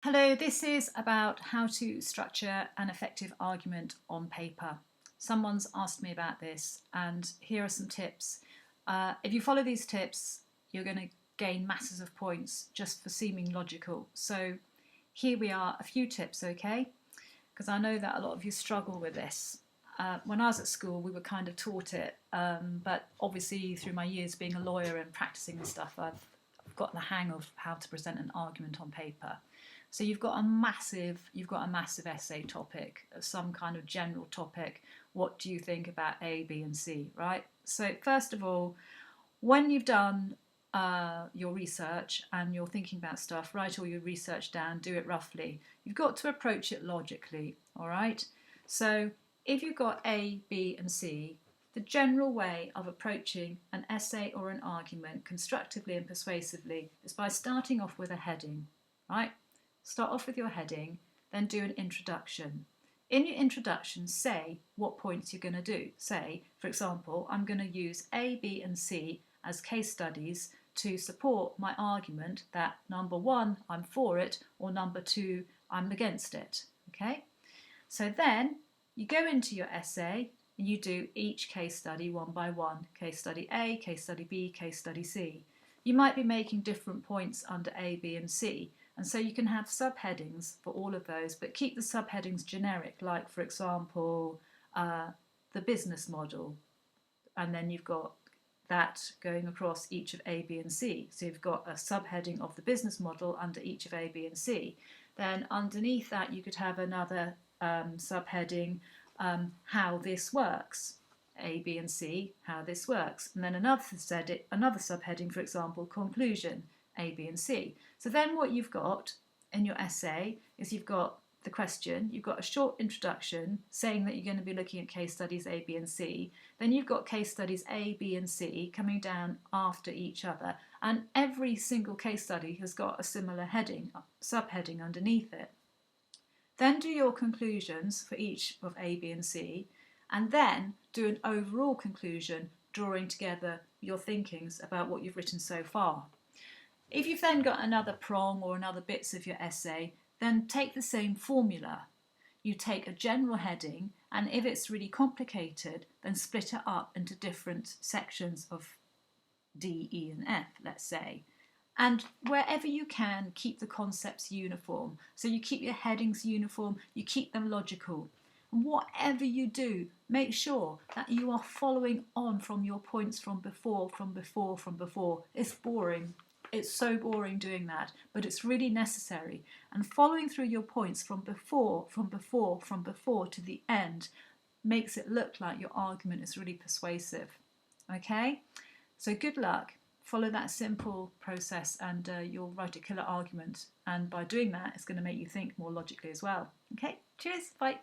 Hello, this is about how to structure an effective argument on paper. Someone's asked me about this, and here are some tips. If you follow these tips, you're going to gain masses of points just for seeming logical. So here we are, a few tips, okay? Because I know that a lot of you struggle with this. When I was at school, we were kind of taught it, but obviously through my years being a lawyer and practicing this stuff, I've gotten the hang of how to present an argument on paper. So you've got a massive essay topic, some kind of general topic. What do you think about A, B, and C, right? So first of all, when you've done your research and you're thinking about stuff, write all your research down, do it roughly. You've got to approach it logically, all right? So if you've got A, B, and C, the general way of approaching an essay or an argument constructively and persuasively is by starting off with a heading, right? Start off with your heading, then do an introduction. In your introduction, say what points you're going to do. Say, for example, I'm going to use A, B, and C as case studies to support my argument that number one, I'm for it, or number two, I'm against it. Okay? So then you go into your essay and you do each case study one by one. Case study A, case study B, case study C. You might be making different points under A, B, and C. And so you can have subheadings for all of those, but keep the subheadings generic, like, for example, the business model. And then you've got that going across each of A, B, and C. So you've got a subheading of the business model under each of A, B, and C. Then underneath that, you could have another subheading, how this works. A, B, and C, how this works. And then another subheading, for example, conclusion. A, B, and C. So then what you've got in your essay is you've got the question, you've got a short introduction saying that you're going to be looking at case studies A, B, and C. Then you've got case studies A, B, and C coming down after each other. And every single case study has got a similar heading, subheading underneath it. Then do your conclusions for each of A, B, and C. And then do an overall conclusion, drawing together your thinkings about what you've written so far. If you've then got another prong or another bits of your essay, then take the same formula. You take a general heading, and if it's really complicated, then split it up into different sections of D, E, and F, let's say. And wherever you can, keep the concepts uniform. So you keep your headings uniform, you keep them logical. And whatever you do, make sure that you are following on from your points from before. It's boring. It's so boring doing that, but it's really necessary. And following through your points from before to the end makes it look like your argument is really persuasive. Okay? So good luck. Follow that simple process and you'll write a killer argument. And by doing that, it's going to make you think more logically as well. Okay? Cheers. Bye.